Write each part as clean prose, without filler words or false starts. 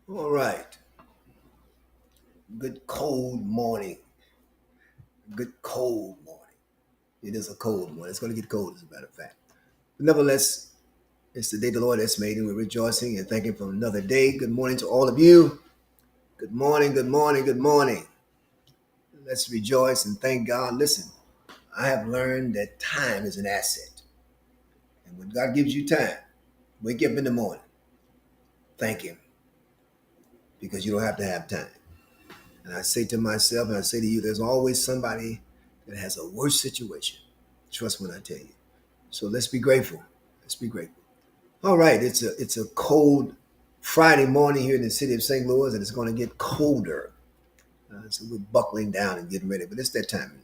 All right. Good cold morning. Good cold morning. It is a cold morning. It's going to get cold, as a matter of fact. But nevertheless, it's the day the Lord has made, and we're rejoicing and thanking for another day. Good morning to all of you. Good morning, good morning, good morning. Let's rejoice and thank God. Listen, I have learned that time is an asset. And when God gives you time, wake up in the morning, thank Him, because you don't have to have time. And I say to myself, and I say to you, there's always somebody that has a worse situation. Trust when I tell you. So let's be grateful. Let's be grateful. All right, it's a cold Friday morning here in the city of St. Louis, and it's going to get colder. So we're buckling down and getting ready. But it's that time of year.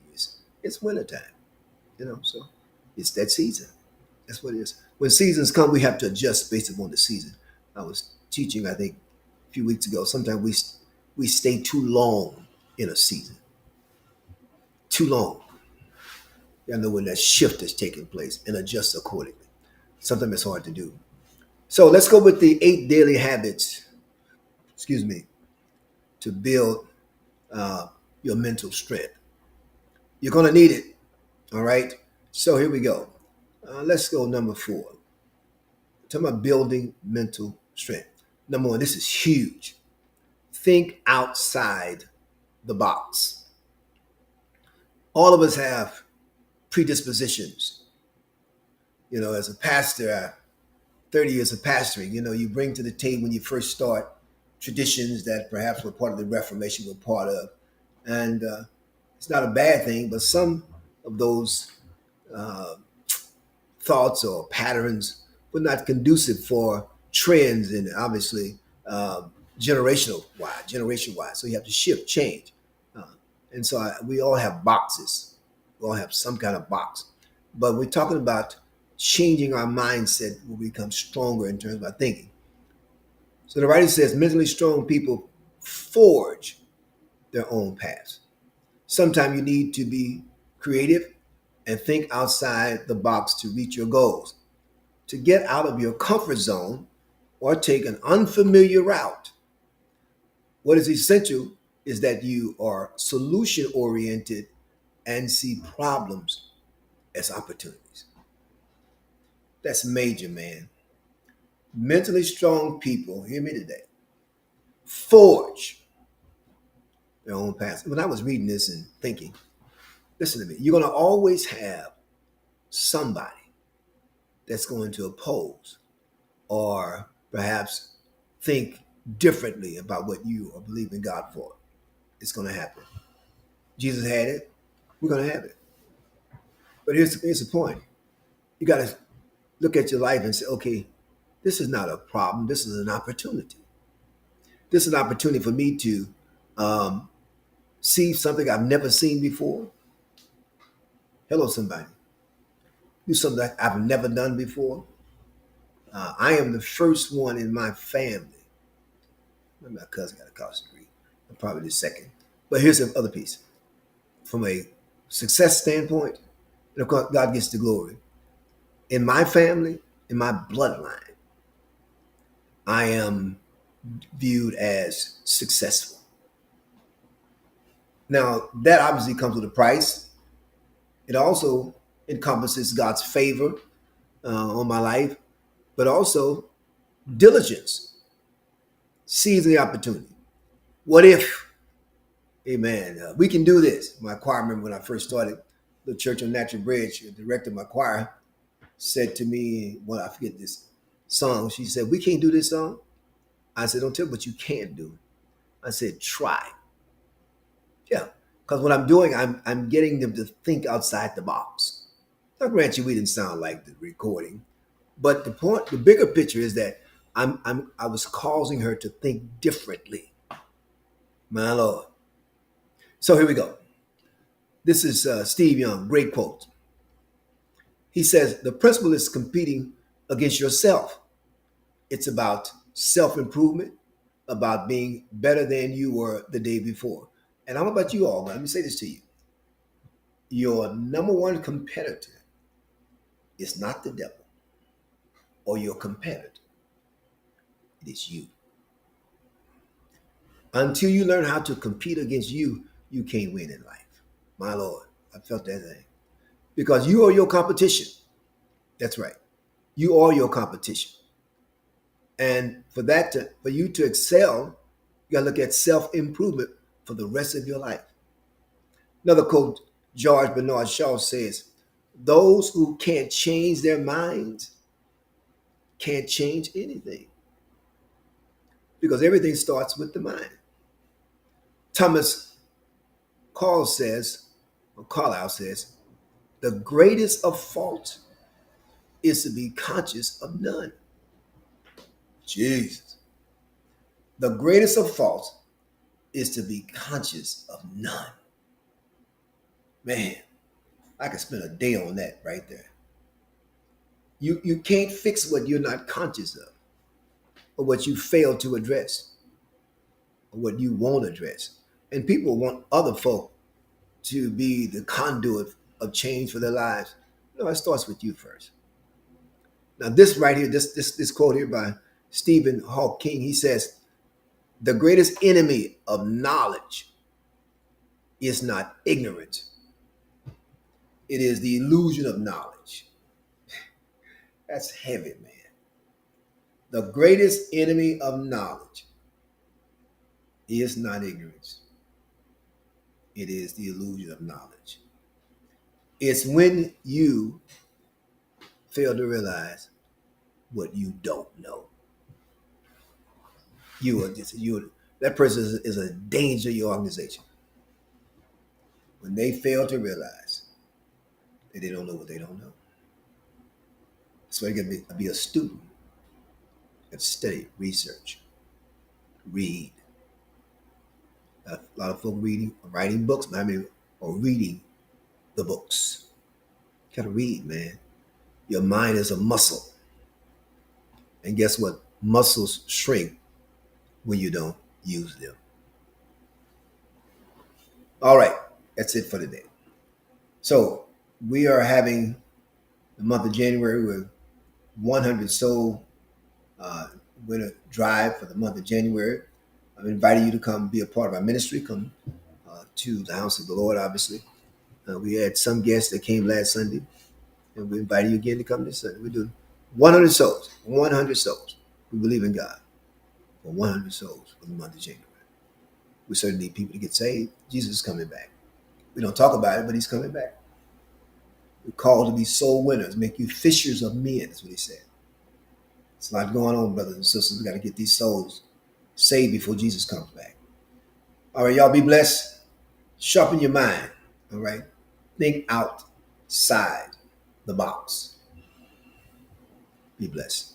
It's winter time, So it's that season. That's what it is. When seasons come, we have to adjust based upon the season. I was teaching, I think, a few weeks ago. Sometimes we stay too long in a season, too long. You know when that shift is taking place and adjust accordingly. Sometimes it's hard to do. So let's go with the 8 daily habits. Excuse me, to build uh, your mental strength. You're gonna need it. All right. So here we go. Let's go number 4. Talking about building mental strength. Number 1, this is huge. Think outside the box. All of us have predispositions. As a pastor, 30 years of pastoring, you bring to the table when you first start traditions that perhaps were part of the Reformation, were part of. And it's not a bad thing, but some of those uh, thoughts or patterns were not conducive for trends and obviously uh, generation wise. So you have to shift, change. Uh, and so we all have boxes. We all have some kind of box. But we're talking about changing our mindset will become stronger in terms of our thinking. So the writer says mentally strong people forge their own paths. Sometimes you need to be creative and think outside the box to reach your goals. To get out of your comfort zone or take an unfamiliar route, what is essential is that you are solution oriented and see problems as opportunities. That's major, man. Mentally strong people, hear me today, forge their own paths. When I was reading this and thinking, listen to me, you're going to always have somebody that's going to oppose or perhaps think differently about what you are believing God for. It's going to happen. Jesus had it. We're going to have it. But here's the point. You got to look at your life and say, okay, this is not a problem. This is an opportunity. This is an opportunity for me to um, see something I've never seen before. Hello, somebody. Do something that I've never done before. I am the first one in my family. My cousin got a college degree. I'm probably the second. But here's the other piece. From a success standpoint, and of course, God gets the glory. In my family, in my bloodline, I am viewed as successful. Now, that obviously comes with a price. It also encompasses God's favor on my life, but also diligence, seizing the opportunity. What if, amen, we can do this? My choir member, when I first started the Church on Natural Bridge, the director of my choir said to me, well, I forget this song. She said, we can't do this song. I said, don't tell me what you can't do. I said, try. Yeah, because what I'm doing, I'm getting them to think outside the box. Now, grant you, we didn't sound like the recording, but the bigger picture is that I was causing her to think differently. My Lord. So here we go. This is Steve Young, great quote. He says the principle is competing against yourself. It's about self improvement, about being better than you were the day before. And I don't know about you all, but let me say this to you: your number one competitor is not the devil or your competitor. It is you. Until you learn how to compete against you, you can't win in life. My Lord, I felt that thing. Because you are your competition. That's right. You are your competition. And for you to excel, you gotta look at self-improvement for the rest of your life. Another quote, George Bernard Shaw says, those who can't change their minds can't change anything. Because everything starts with the mind. Thomas Carlyle says, the greatest of faults is to be conscious of none. Jesus. The greatest of faults is to be conscious of none. Man, I could spend a day on that right there. You can't fix what you're not conscious of, or what you fail to address, or what you won't address. And people want other folk to be the conduit of change for their lives. No, it starts with you first. Now, this right here, this quote here by Stephen Hawking, he says, the greatest enemy of knowledge is not ignorance. It is the illusion of knowledge. That's heavy, man. The greatest enemy of knowledge is not ignorance. It is the illusion of knowledge. It's when you fail to realize what you don't know. That person is a danger to your organization. When they fail to realize that they don't know what they don't know. That's why you got to be a student and study, research, read. A lot of folk writing books, or reading the books. You gotta read, man. Your mind is a muscle. And guess what? Muscles shrink when you don't use them. All right, that's it for today. So we are having the month of January with 100 Soul Winter Drive for the month of January. I'm inviting you to come be a part of our ministry. Come to the house of the Lord, obviously. We had some guests that came last Sunday, and we're inviting you again to come this Sunday. We're doing 100 souls. 100 souls. We believe in God for 100 souls for the month of January. We certainly need people to get saved. Jesus is coming back. We don't talk about it, but he's coming back. We're called to be soul winners, make you fishers of men. That's what he said. It's a lot going on, brothers and sisters. We got to get these souls saved before Jesus comes back. All right, y'all be blessed. Sharpen your mind. All right. Think outside the box. Be blessed.